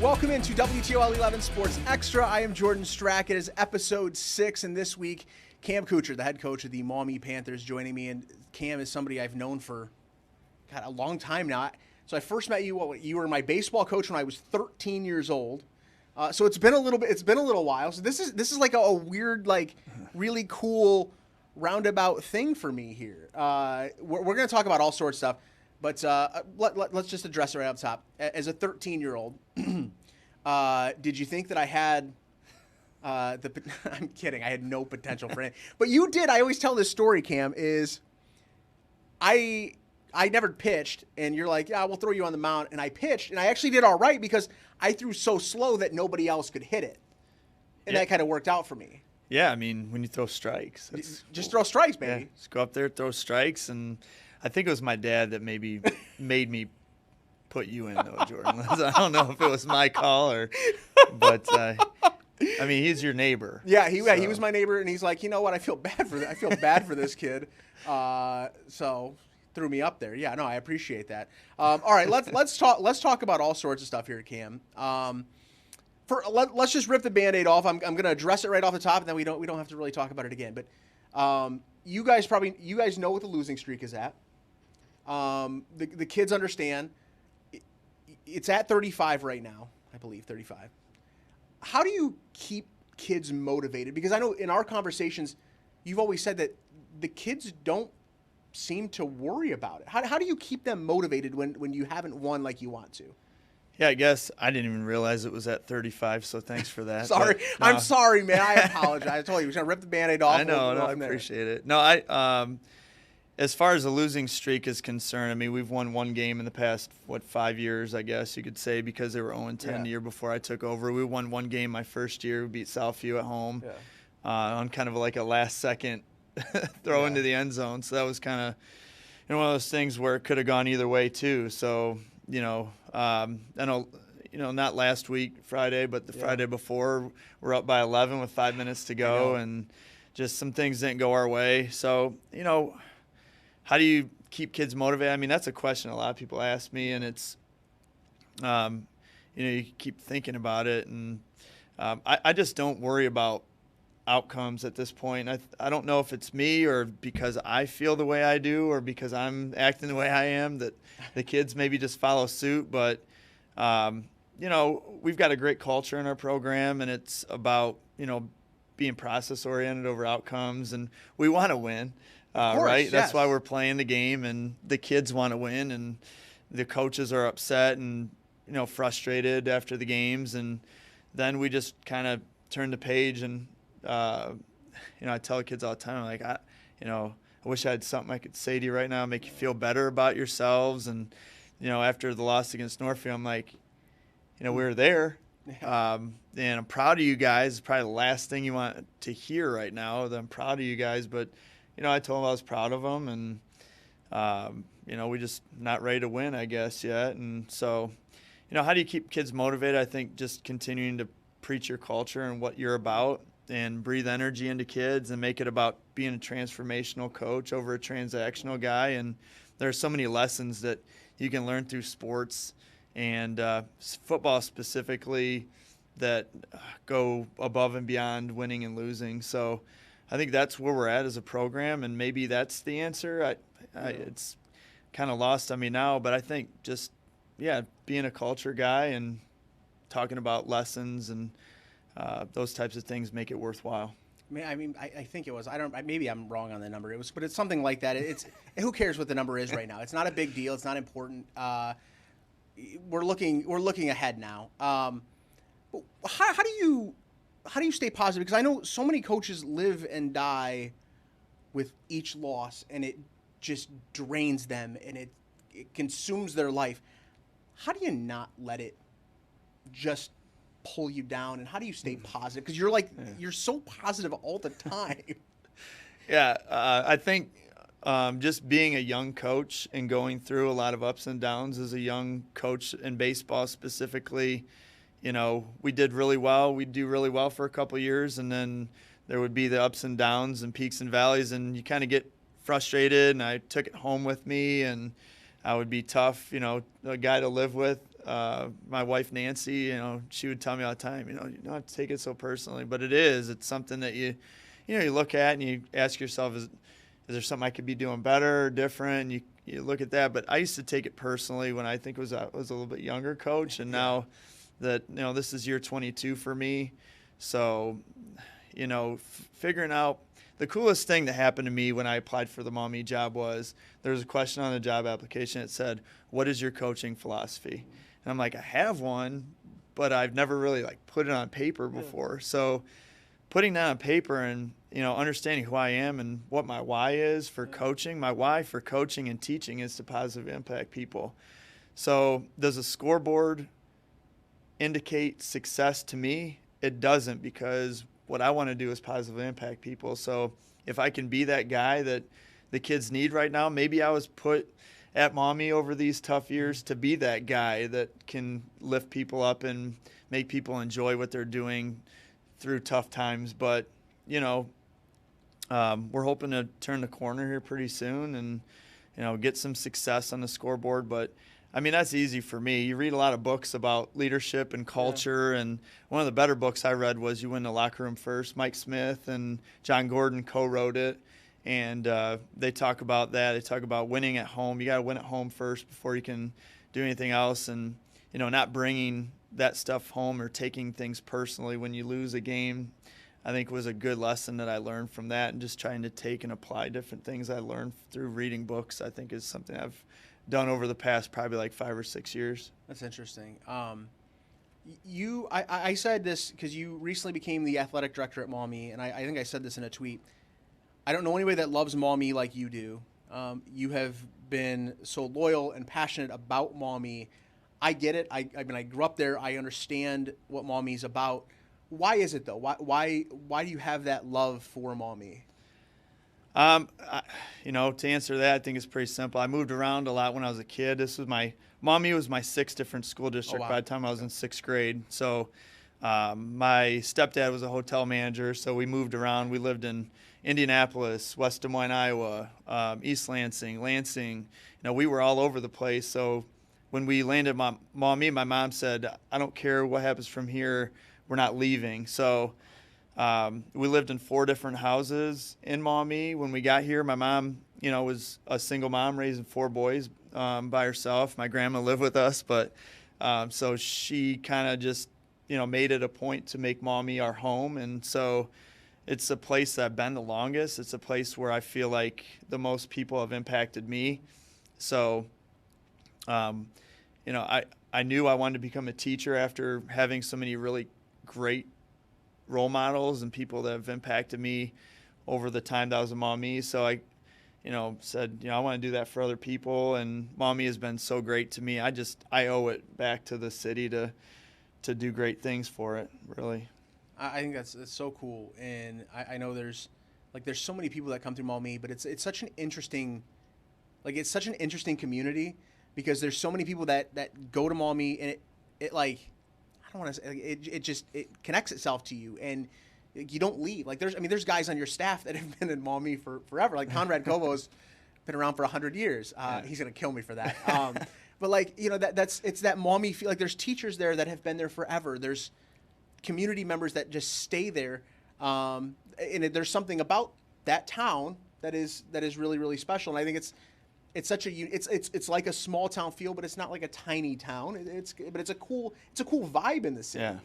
Welcome into WTOL 11 Sports Extra. I am Jordan Strack. It is episode 6, and this week, Cam Coutcher, the head coach of the Maumee Panthers, joining me. And Cam is somebody I've known for, a long time now. So I first met you. You were my baseball coach when I was 13 years old. So it's been a little while. So this is like a weird, really cool roundabout thing for me here. We're going to talk about all sorts of stuff. But let's just address it right up top. As a 13-year-old, did you think that I had I'm kidding. I had no potential for it. But you did. I always tell this story, Cam, is I never pitched, and you're like, yeah, we'll throw you on the mound. And I pitched, and I actually did all right because I threw so slow that nobody else could hit it. And that kind of worked out for me. Yeah, I mean, when you throw strikes. Just throw strikes, baby. Yeah, just go up there, throw strikes, and I think it was my dad that maybe made me put you in, though, Jordan. I don't know if it was my call but I mean, he's your neighbor. Yeah, he was my neighbor, and he's like, you know what? I feel bad for this kid. So threw me up there. Yeah, no, I appreciate that. All right, let's talk about all sorts of stuff here, Cam. Let's just rip the Band-Aid off. I'm going to address it right off the top, and then we don't have to really talk about it again. But you guys know what the losing streak is at. The kids understand. It's at 35 right now, I believe, 35. How do you keep kids motivated? Because I know in our conversations, you've always said that the kids don't seem to worry about it. How do you keep them motivated when you haven't won like you want to? Yeah, I guess I didn't even realize it was at 35, so thanks for that. Sorry. But, no. I'm sorry, man. I apologize. I told you, we're going to rip the Band-Aid off. I know. I appreciate it. No, as far as the losing streak is concerned, I mean, we've won one game in the past, 5 years, I guess you could say, because they were 0-10 the year before I took over. We won one game my first year. We beat Southview at home on kind of like a last-second throw into the end zone. So that was kind of one of those things where it could have gone either way too. So, I know, not last week, Friday, but the Friday before, we're up by 11 with 5 minutes to go, and just some things didn't go our way. So, how do you keep kids motivated? I mean, that's a question a lot of people ask me, and it's, you keep thinking about it. And I just don't worry about outcomes at this point. I don't know if it's me or because I feel the way I do or because I'm acting the way I am that the kids maybe just follow suit. But, we've got a great culture in our program, and it's about, being process-oriented over outcomes, and we want to win. Right? Yes. That's why we're playing the game, and the kids want to win, and the coaches are upset and, frustrated after the games. And then we just kind of turn the page, and, I tell kids all the time, like, I wish I had something I could say to you right now, make you feel better about yourselves. And, after the loss against Northfield, I'm like, we were there. And I'm proud of you guys. It's probably the last thing you want to hear right now, that I'm proud of you guys. But, I told them I was proud of them, and, we just not ready to win, I guess, yet. And so, how do you keep kids motivated? I think just continuing to preach your culture and what you're about and breathe energy into kids and make it about being a transformational coach over a transactional guy. And there are so many lessons that you can learn through sports and football specifically that go above and beyond winning and losing. So I think that's where we're at as a program, and maybe that's the answer. It's kind of lost on me now, but I think just, being a culture guy and talking about lessons and those types of things make it worthwhile. I think it was. Maybe I'm wrong on the number. But it's something like that. Who cares what the number is right now? It's not a big deal. It's not important. We're looking ahead now. How do you stay positive? Because I know so many coaches live and die with each loss, and it just drains them, and it consumes their life. How do you not let it just pull you down, and how do you stay positive? Because you're so positive all the time. I think just being a young coach and going through a lot of ups and downs as a young coach in baseball specifically, we did really well. We'd do really well for a couple of years, and then there would be the ups and downs and peaks and valleys, and you kind of get frustrated, and I took it home with me, and I would be tough, a guy to live with my wife Nancy, she would tell me all the time, you don't have to take it so personally, but it is. It's something that you look at and you ask yourself, is there something I could be doing better or different? And you look at that. But I used to take it personally when I think was a little bit younger coach, and now that this is year 22 for me, so figuring out. The coolest thing that happened to me when I applied for the Maumee job was there was a question on the job application that said, "What is your coaching philosophy?" And I'm like, I have one, but I've never really put it on paper before. So putting that on paper and understanding who I am and what my why is for coaching. My why for coaching and teaching is to positively impact people. So does a scoreboard indicate success to me? It doesn't, because what I want to do is positively impact people. So if I can be that guy that the kids need right now, maybe I was put at Maumee over these tough years to be that guy that can lift people up and make people enjoy what they're doing through tough times. But, we're hoping to turn the corner here pretty soon and, get some success on the scoreboard. But I mean, that's easy for me. You read a lot of books about leadership and culture, and one of the better books I read was You Win the Locker Room First. Mike Smith and John Gordon co-wrote it, and they talk about that. They talk about winning at home. You got to win at home first before you can do anything else, and not bringing that stuff home or taking things personally when you lose a game, I think was a good lesson that I learned from that, and just trying to take and apply different things I learned through reading books, I think is something I've done over the past probably 5 or 6 years. That's interesting. I said this because you recently became the athletic director at Maumee, and I think I said this in a tweet. I don't know anybody that loves Maumee like you do. You have been so loyal and passionate about Maumee. I get it. I mean, I grew up there. I understand what Maumee's about. Why is it though? Why do you have that love for Maumee? To answer that, I think it's pretty simple. I moved around a lot when I was a kid. Maumee was my 6th different school district by the time I was in 6th grade. So, my stepdad was a hotel manager, so we moved around. We lived in Indianapolis, West Des Moines, Iowa, East Lansing. We were all over the place. So when we landed at Maumee, my mom said, "I don't care what happens from here. We're not leaving." So, we lived in 4 different houses in Maumee. When we got here, my mom, was a single mom raising 4 boys by herself. My grandma lived with us, but so she kind of just, made it a point to make Maumee our home. And so it's a place that I've been the longest. It's a place where I feel like the most people have impacted me. So, I knew I wanted to become a teacher after having so many really great role models and people that have impacted me over the time that I was in Maumee. So I, said, I want to do that for other people. And Maumee has been so great to me. I owe it back to the city to do great things for it, really. I think that's so cool. And I know there's so many people that come through Maumee, but it's such an interesting, community, because there's so many people that go to Maumee, and it I don't want to say, it connects itself to you, and you don't leave. There's guys on your staff that have been in Maumee for forever. Like Conrad Kovo's been around for 100 years. He's gonna kill me for that. But it's that Maumee feel. There's teachers there that have been there forever. There's community members that just stay there, and there's something about that town that is really, really special. And I think it's such it's like a small town feel, but it's not like a tiny town. But it's a cool vibe in the city.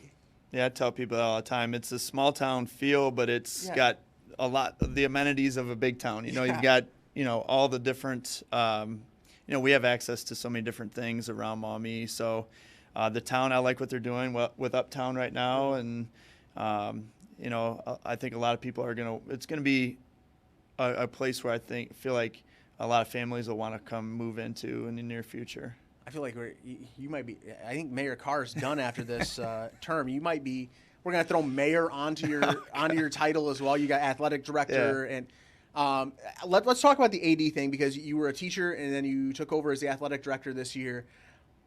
Yeah, I tell people that all the time. It's a small town feel, but it's got a lot of the amenities of a big town. You've got all the different. We have access to so many different things around Maumee. So the town, I like what they're doing with Uptown right now, and I think a lot of people it's gonna be a place where I feel like a lot of families will want to come move into in the near future. I feel like you might be. I think Mayor Carr's done after this term. You might be. We're gonna throw mayor onto your title as well. You got athletic director, and let's talk about the AD thing, because you were a teacher and then you took over as the athletic director this year.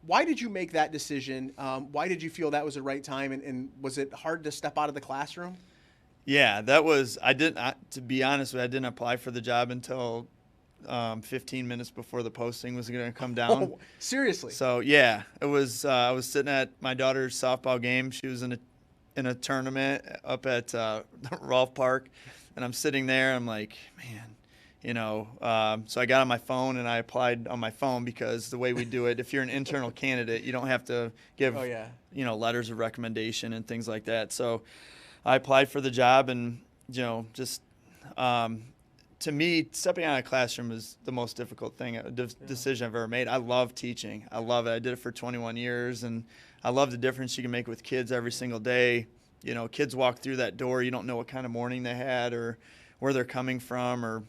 Why did you make that decision? Why did you feel that was the right time? And was it hard to step out of the classroom? Yeah, that was. To be honest with you, I didn't apply for the job until 15 minutes before the posting was going to come down. Oh, seriously? So yeah, it was. I was sitting at my daughter's softball game. She was in a tournament up at Rolfe Park, and I'm sitting there. I'm like, man, so I got on my phone and I applied on my phone, because the way we do it, if you're an internal candidate, you don't have to give letters of recommendation and things like that. So I applied for the job, and just to me, stepping out of the classroom is the most difficult decision I've ever made. I love teaching. I love it. I did it for 21 years, and I love the difference you can make with kids every single day. Kids walk through that door. You don't know what kind of morning they had or where they're coming from, or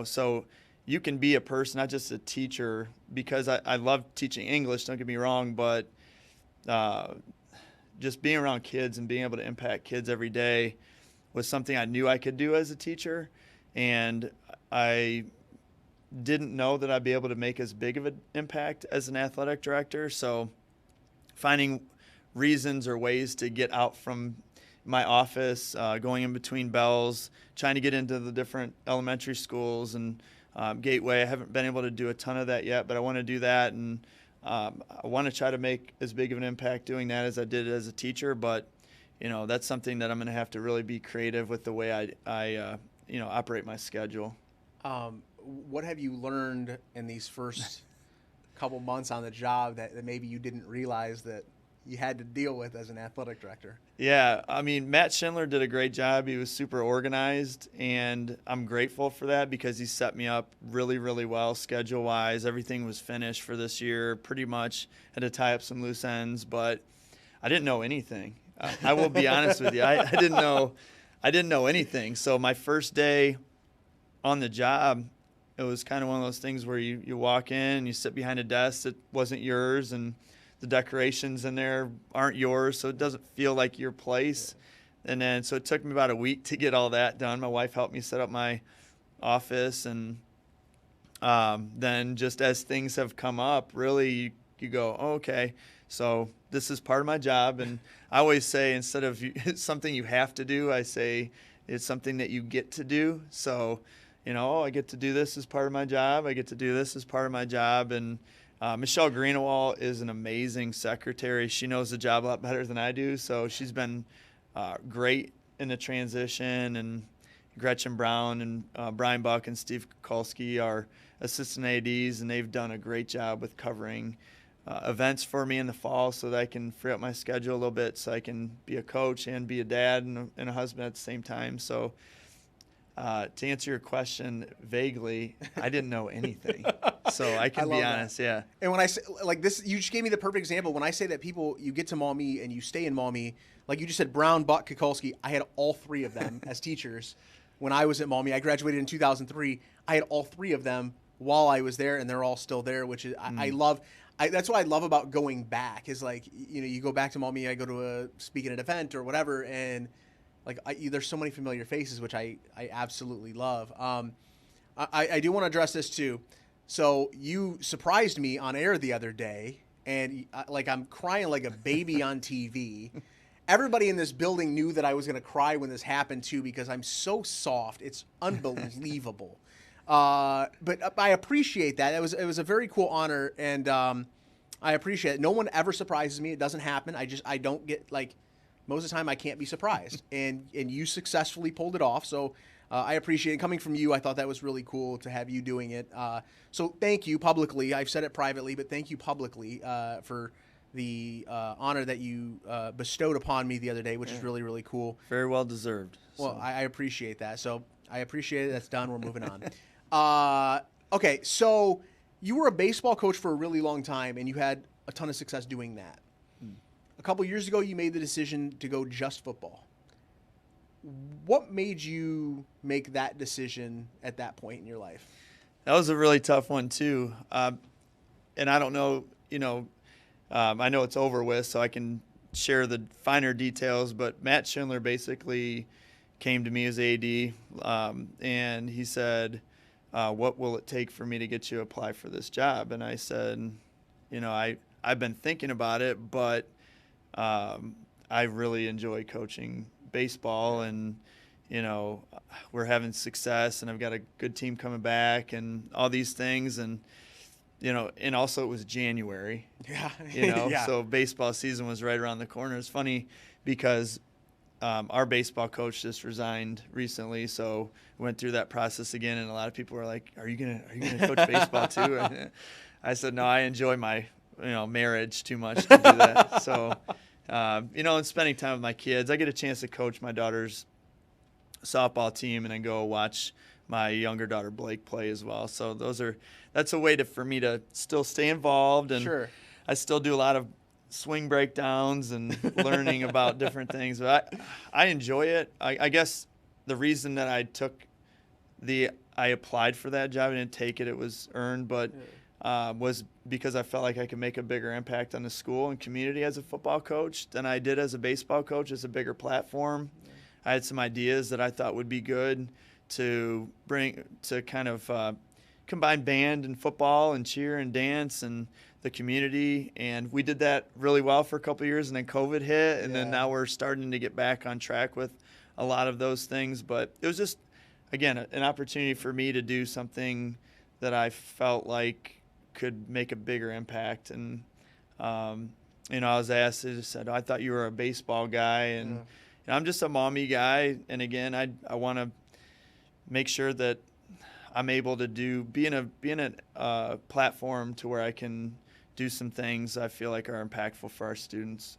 so you can be a person, not just a teacher, because I love teaching English, don't get me wrong, but just being around kids and being able to impact kids every day was something I knew I could do as a teacher, and I didn't know that I'd be able to make as big of an impact as an athletic director. So finding reasons or ways to get out from my office, going in between bells, trying to get into the different elementary schools and Gateway. I haven't been able to do a ton of that yet, but I want to do that, and I want to try to make as big of an impact doing that as I did as a teacher. But that's something that I'm going to have to really be creative with the way I operate my schedule. What have you learned in these first couple months on the job that maybe you didn't realize that you had to deal with as an athletic director? Yeah, I mean, Matt Schindler did a great job. He was super organized, and I'm grateful for that, because he set me up really, really well schedule-wise. Everything was finished for this year, pretty much. Had to tie up some loose ends, but I didn't know anything. I will be honest with you. I didn't know anything. So my first day on the job, it was kind of one of those things where you walk in, you sit behind a desk that wasn't yours, and the decorations in there aren't yours, so it doesn't feel like your place. And then so it took me about a week to get all that done. My wife helped me set up my office, and then just as things have come up, really you go, oh, okay, so this is part of my job. And I always say, instead of it's something you have to do, I say it's something that you get to do. So, I get to do this as part of my job. I get to do this as part of my job. And Michelle Greenawalt is an amazing secretary. She knows the job a lot better than I do. So she's been great in the transition. And Gretchen Brown and Brian Buck and Steve Kukulski are assistant ADs, and they've done a great job with covering events for me in the fall, so that I can free up my schedule a little bit, so I can be a coach and be a dad and a husband at the same time. So to answer your question vaguely, I didn't know anything. So I can be honest, yeah. And when I say, like this, you just gave me the perfect example. When I say that you get to Maumee and you stay in Maumee, like you just said, Brown, Buck, Kukulski, I had all three of them as teachers when I was at Maumee. I graduated in 2003. I had all three of them while I was there, and they're all still there, which is I love. That's what I love about going back, is like, you go back to Maumee, I go to speak at an event or whatever, and like there's so many familiar faces, which I absolutely love. I do want to address this too. So you surprised me on air the other day, and I'm crying like a baby on TV. Everybody in this building knew that I was going to cry when this happened too, because I'm so soft. It's unbelievable. But I appreciate that. It was a very cool honor, and I appreciate it. No one ever surprises me. It doesn't happen. I don't get, like, most of the time I can't be surprised, and you successfully pulled it off. So I appreciate it. Coming from you, I thought that was really cool to have you doing it. So thank you publicly. I've said it privately, but thank you publicly for the honor that you bestowed upon me the other day, which is really, really cool. Very well deserved. Well, so. I appreciate that. So I appreciate it. That's done. We're moving on. Okay, so you were a baseball coach for a really long time, and you had a ton of success doing that. A couple years ago, you made the decision to go just football. What made you make that decision at that point in your life? That was a really tough one, too. And I don't know, I know it's over with, so I can share the finer details, but Matt Schindler basically came to me as AD, and he said, what will it take for me to get you to apply for this job? And I said, I've been thinking about it, but I really enjoy coaching baseball, and we're having success and I've got a good team coming back and all these things. And, and also it was January, Yeah. So baseball season was right around the corner. It's funny because our baseball coach just resigned recently, so we went through that process again, and a lot of people were like, "Are you gonna coach baseball too?" I said, "No, I enjoy my marriage too much to do that." So, and spending time with my kids, I get a chance to coach my daughter's softball team, and then go watch my younger daughter Blake play as well. So that's a way for me to still stay involved, and sure. I still do a lot of swing breakdowns and learning about different things. But I enjoy it. I guess the reason that I applied for that job, I didn't take it, it was earned, but was because I felt like I could make a bigger impact on the school and community as a football coach than I did as a baseball coach. It's a bigger platform. Yeah. I had some ideas that I thought would be good to kind of combine band and football and cheer and dance and the community, and we did that really well for a couple of years, and then COVID hit, and then now we're starting to get back on track with a lot of those things. But it was just, again, an opportunity for me to do something that I felt like could make a bigger impact. And I was asked, I just said, "I thought you were a baseball guy," and I'm just a Maumee guy. And again, I want to make sure that I'm able to be in a platform to where I can do some things I feel like are impactful for our students.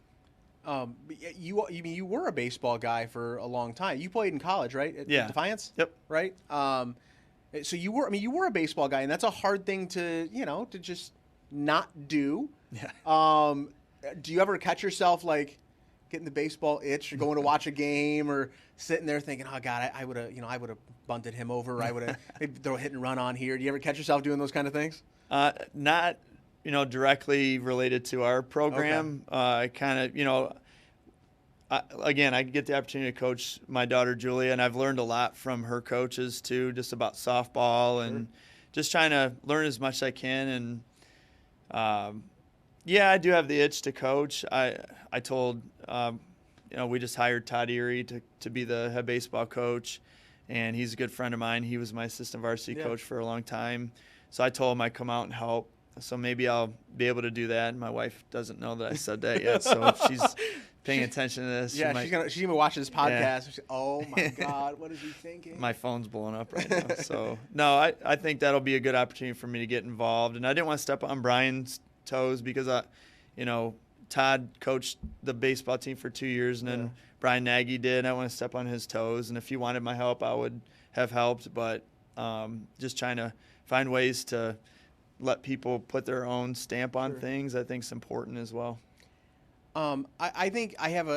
You were a baseball guy for a long time. You played in college, right? At Defiance? Yep. Right? So you were a baseball guy, and that's a hard thing to just not do. Yeah. Do you ever catch yourself like getting the baseball itch or going to watch a game or sitting there thinking, "Oh God, I would have bunted him over. Or I would have maybe throw a hit and run on here." Do you ever catch yourself doing those kind of things? Not directly related to our program. Okay. I kind of I get the opportunity to coach my daughter Julia, and I've learned a lot from her coaches too, just about softball and just trying to learn as much as I can. And I do have the itch to coach. I told we just hired Todd Erie to be the head baseball coach, and he's a good friend of mine. He was my assistant varsity coach for a long time, so I told him I'd come out and help. So maybe I'll be able to do that. My wife doesn't know that I said that yet, so if she's paying attention to this. Yeah, she's gonna watch this podcast. Yeah. Oh my God, what is he thinking? My phone's blowing up right now. So no, I think that'll be a good opportunity for me to get involved. And I didn't want to step on Brian's toes because Todd coached the baseball team for 2 years, and then Brian Nagy did. I want to step on his toes, and if he wanted my help, I would have helped. But just trying to find ways to let people put their own stamp on things, I think is important as well. I think I have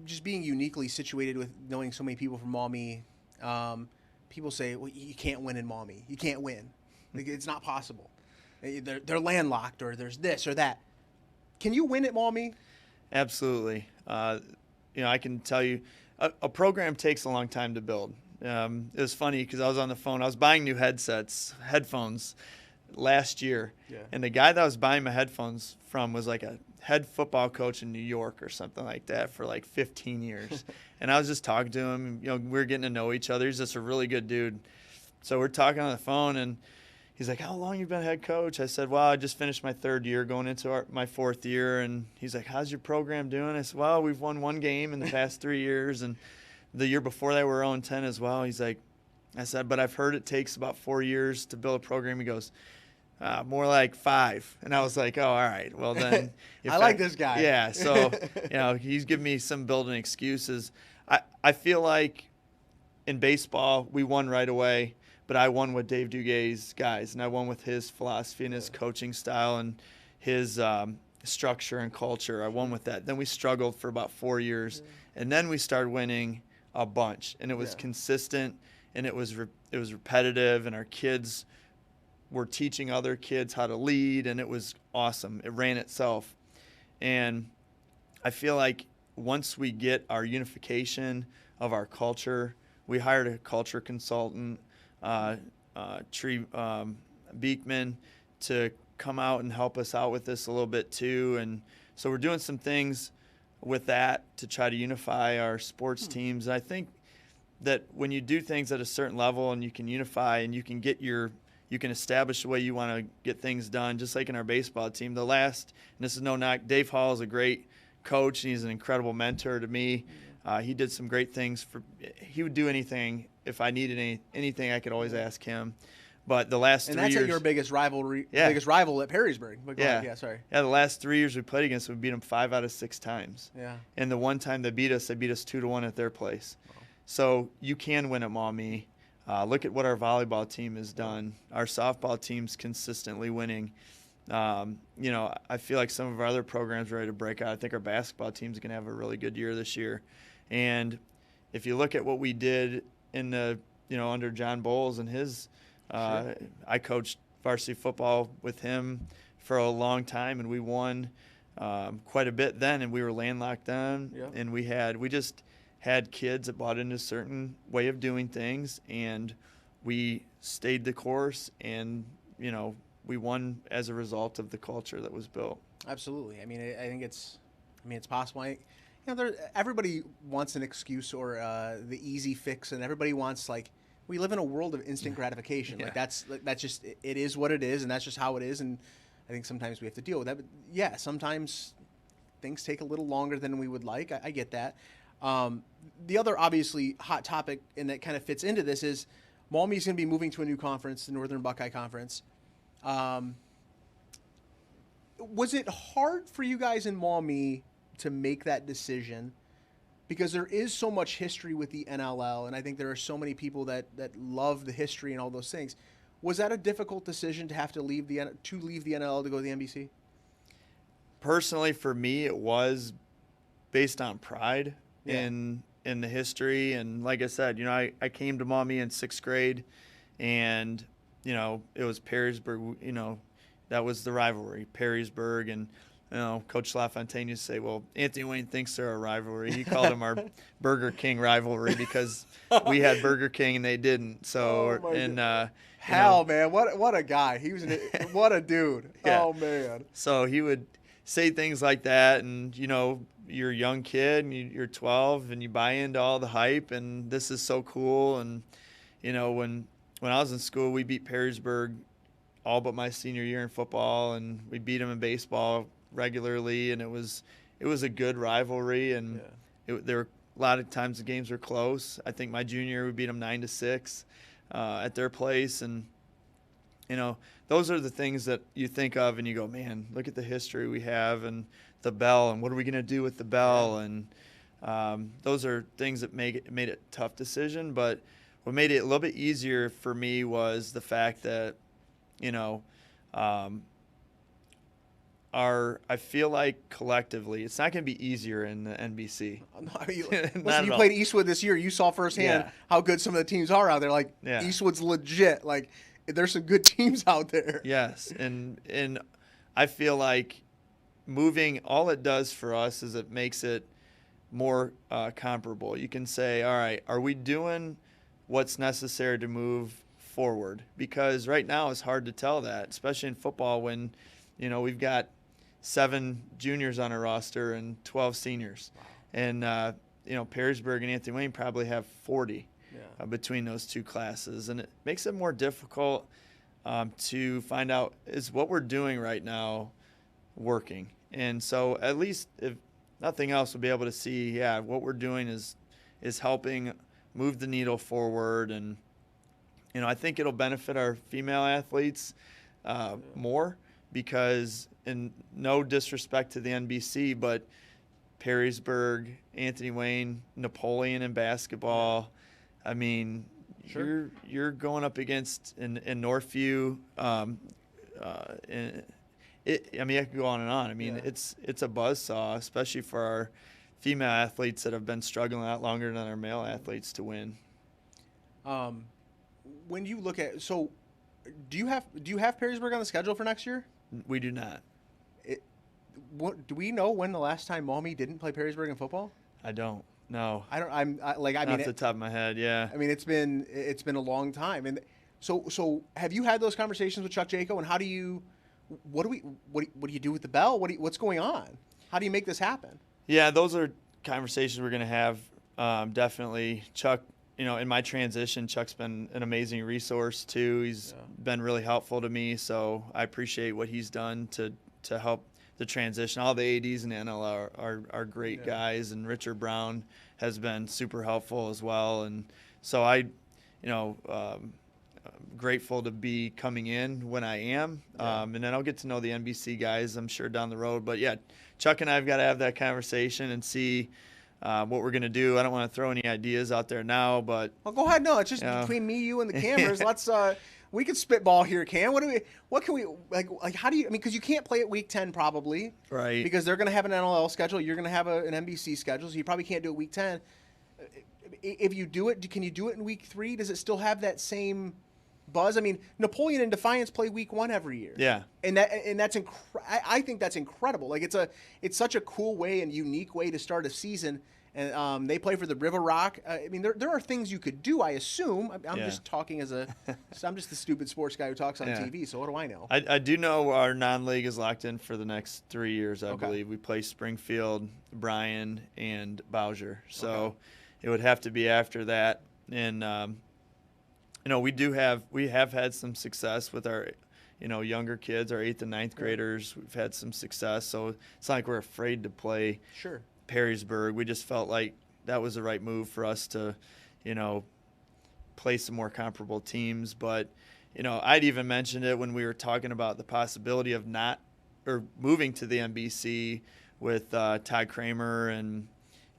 just being uniquely situated with knowing so many people from Maumee. People say, "Well, you can't win in Maumee. You can't win. It's not possible. They're landlocked, or there's this or that." Can you win at Maumee? Absolutely. I can tell you, a program takes a long time to build. It was funny because I was on the phone. I was buying new headphones last year, and the guy that I was buying my headphones from was like a head football coach in New York or something like that for like 15 years. And I was just talking to him. We were getting to know each other. He's just a really good dude. So we're talking on the phone, and he's like, "How long you been head coach?" I said, "Well, I just finished my third year, going into my fourth year." And he's like, "How's your program doing?" I said, "Well, we've won one game in the past 3 years, and the year before that we were 0-10 as well." He's like, I said, "But I've heard it takes about 4 years to build a program." He goes, "More like 5." And I was like, "Oh, all right. Well, then." I like this guy. Yeah. So, he's giving me some building excuses. I feel like in baseball, we won right away, but I won with Dave Duguay's guys, and I won with his philosophy and his coaching style and his structure and culture. I won with that. Then we struggled for about 4 years, and then we started winning a bunch, and it was consistent, and it was repetitive, and our kids were teaching other kids how to lead, and it was awesome. It ran itself. And I feel like once we get our unification of our culture, we hired a culture consultant, Tree Beekman, to come out and help us out with this a little bit too. And so we're doing some things with that to try to unify our sports teams. And I think that when you do things at a certain level and you can unify and you can establish the way you want to get things done, just like in our baseball team. And this is no knock, Dave Hall is a great coach, and he's an incredible mentor to me. He did some great things. He would do anything. If I needed anything, I could always ask him. But the last 3 years, and that's your biggest rival at Perrysburg. The last 3 years we played against them, we beat them 5 out of 6 times. Yeah. And the one time they beat us 2-1 at their place. Wow. So you can win at Maumee. Look at what our volleyball team has done. Our softball team's consistently winning. I feel like some of our other programs are ready to break out. I think our basketball team's going to have a really good year this year. And if you look at what we did in under John Bowles and his. Sure. I coached varsity football with him for a long time, and we won quite a bit then, and we were landlocked then. Yep. And we just had kids that bought into a certain way of doing things, and we stayed the course, and we won as a result of the culture that was built. Absolutely. I mean, I think it's possible. Everybody wants an excuse or the easy fix, and everybody wants we live in a world of instant gratification. Yeah. That's just it is what it is, and that's just how it is. And I think sometimes we have to deal with that. But yeah, sometimes things take a little longer than we would like. I get that. The other obviously hot topic, and that kind of fits into this, is Maumee's going to be moving to a new conference, the Northern Buckeye Conference. Was it hard for you guys in Maumee to make that decision? Because there is so much history with the NLL, and I think there are so many people that love the history and all those things. Was that a difficult decision to have to leave the NLL to go to the NBC? Personally, for me, it was based on pride in the history. And like I said, I came to Maumee in 6th grade, and it was Perrysburg. That was the rivalry, Perrysburg, and. Coach LaFontaine used to say, well, Anthony Wayne thinks they're a rivalry. He called them our Burger King rivalry because we had Burger King and they didn't. So, man, what a guy. He was what a dude. Yeah. Oh, man. So he would say things like that, and, you're a young kid, and you're 12, and you buy into all the hype, and this is so cool. And, when I was in school, we beat Perrysburg all but my senior year in football, and we beat them in baseball regularly, and it was a good rivalry, and there were a lot of times the games were close. I think my junior year we beat them 9-6 at their place, and those are the things that you think of and you go, man, look at the history we have and the bell, and what are we going to do with the bell? And those are things that made it a tough decision. But what made it a little bit easier for me was the fact that I feel like collectively, it's not going to be easier in the NBC. Listen, you played Eastwood this year. You saw firsthand how good some of the teams are out there. Eastwood's legit. There's some good teams out there. Yes, and I feel like moving, all it does for us is it makes it more comparable. You can say, all right, are we doing what's necessary to move forward? Because right now it's hard to tell that, especially in football when we've got 7 juniors on our roster and 12 seniors. Wow. And, Perrysburg and Anthony Wayne probably have 40 between those two classes. And it makes it more difficult to find out, is what we're doing right now working? And so at least, if nothing else, we'll be able to see, what we're doing is helping move the needle forward. And, I think it'll benefit our female athletes more. Because, in no disrespect to the NBC, but Perrysburg, Anthony Wayne, Napoleon in basketball, I mean, sure. you're going up against in Northview. I could go on and on. I mean, it's a buzzsaw, especially for our female athletes that have been struggling a lot longer than our male athletes to win. When you look at do you have Perrysburg on the schedule for next year? We do not. Do we know when the last time Maumee didn't play Perrysburg in football? I don't. No. I don't. Off the top of my head, yeah. I mean, it's been a long time, and so have you had those conversations with Chuck Jaco? And what do you do with the bell? What's going on? How do you make this happen? Yeah, those are conversations we're going to have. Definitely, Chuck. in my transition, Chuck's been an amazing resource too. He's been really helpful to me, so I appreciate what he's done to help the transition. All the ADs in the NL are great guys, and Richard Brown has been super helpful as well. And so I'm grateful to be coming in when I am, and then I'll get to know the NBC guys, I'm sure, down the road. But yeah, Chuck and I have got to have that conversation and see what we're going to do. I don't want to throw any ideas out there now, but well, go ahead. No, it's just between me, you, and the cameras. Let's we can spitball here, Cam. What can we like? How do you? I mean, because you can't play at week 10 probably, right? Because they're going to have an NLL schedule. You're going to have an NBC schedule, so you probably can't do it week 10. If you do it, can you do it in week 3? Does it still have that same buzz? I mean, Napoleon and Defiance play week 1 every year. Yeah, and that's I think that's incredible. Like it's such a cool way and unique way to start a season. And they play for the River Rock. I mean, there are things you could do, I assume. I'm just talking I'm just the stupid sports guy who talks on TV, so what do I know? I do know our non-league is locked in for the next 3 years, I believe. We play Springfield, Bryan, and Bowser. So it would have to be after that. And, we have had some success with our, younger kids, our 8th and 9th graders. We've had some success. So it's not like we're afraid to play. Sure. Perrysburg. We just felt like that was the right move for us to, play some more comparable teams. But, I'd even mentioned it when we were talking about the possibility of moving to the NBC with Todd Kramer and,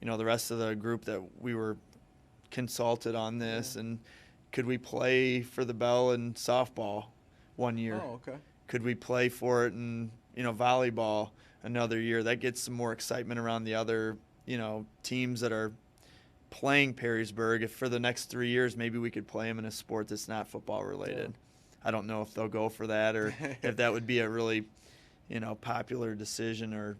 the rest of the group that we were consulted on this. And could we play for the Bell in softball one year? Oh, okay. Could we play for it in, volleyball another year? That gets some more excitement around the other, teams that are playing Perrysburg. If for the next 3 years, maybe we could play them in a sport that's not football related. I don't know if they'll go for that or if that would be a really, popular decision or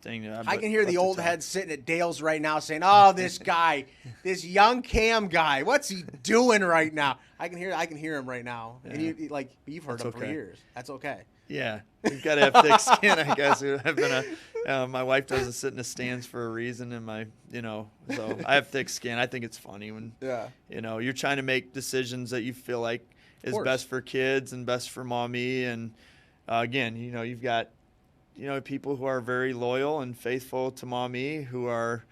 thing. I can hear the old head sitting at Dale's right now saying, "Oh, this guy, this young Cam guy, what's he doing right now?" I can hear him right now. And you've heard him for years. That's okay. Yeah, we've got to have thick skin, I guess. I've been my wife doesn't sit in the stands for a reason, and so I have thick skin. I think it's funny when you're trying to make decisions that you feel like is best for kids and best for Maumee, and again, you've got people who are very loyal and faithful to Maumee who are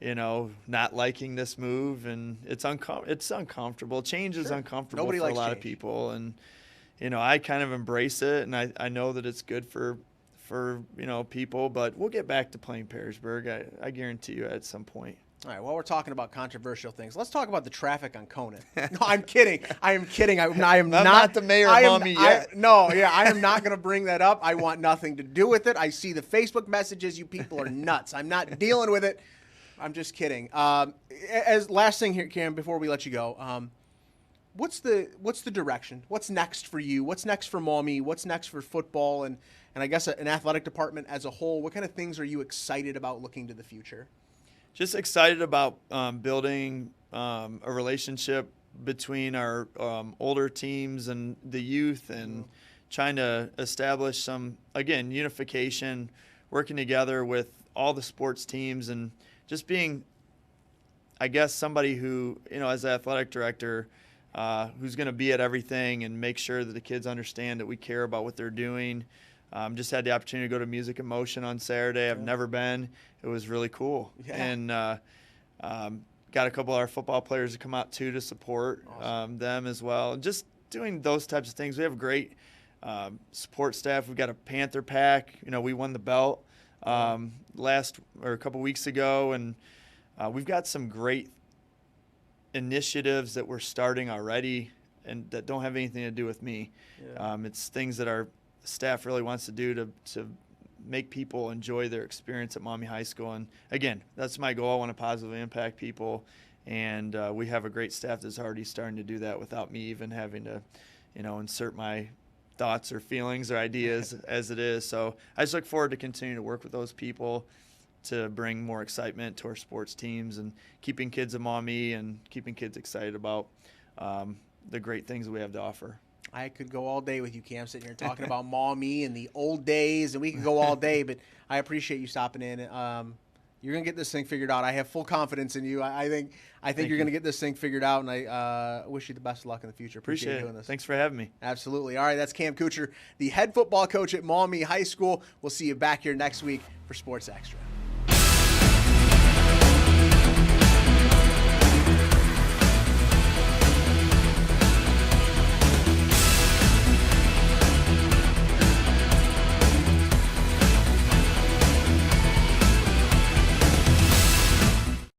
not liking this move, and it's uncomfortable. Change is uncomfortable for a lot of people, and I kind of embrace it, and I know that it's good for people, but we'll get back to playing Perrysburg. I guarantee you at some point. All right, while we're talking about controversial things, let's talk about the traffic on Conan. No, I'm kidding. I am kidding. I'm not the mayor of Maumee yet. I am not going to bring that up. I want nothing to do with it. I see the Facebook messages. You people are nuts. I'm not dealing with it. I'm just kidding. As last thing here, Cam, before we let you go, what's the direction? What's next for you? What's next for Maumee? What's next for football and I guess an athletic department as a whole? What kind of things are you excited about looking to the future? Just excited about building a relationship between our older teams and the youth, and trying to establish some, again, unification, working together with all the sports teams, and just being, I guess, somebody who, as an athletic director, who's going to be at everything and make sure that the kids understand that we care about what they're doing. Just had the opportunity to go to Music and Motion on Saturday. I've never been. It was really cool. Yeah. And got a couple of our football players to come out, too, to support them as well. And just doing those types of things. We have a great support staff. We've got a Panther pack. We won the belt a couple weeks ago. And we've got some great initiatives that we're starting already and that don't have anything to do with me. Yeah. It's things that our staff really wants to do to make people enjoy their experience at Maumee High School. And again, that's my goal. I want to positively impact people, and we have a great staff that's already starting to do that without me even having to insert my thoughts or feelings or ideas as it is. So I just look forward to continuing to work with those people to bring more excitement to our sports teams and keeping kids at Maumee and keeping kids excited about the great things that we have to offer. I could go all day with you, Cam, sitting here talking about Maumee and the old days, and we could go all day, but I appreciate you stopping in. You're going to get this thing figured out. I have full confidence in you. I think you're going to get this thing figured out, and I wish you the best of luck in the future. Appreciate you doing this. Thanks for having me. Absolutely. All right, that's Cam Coutcher, the head football coach at Maumee High School. We'll see you back here next week for Sports Extra.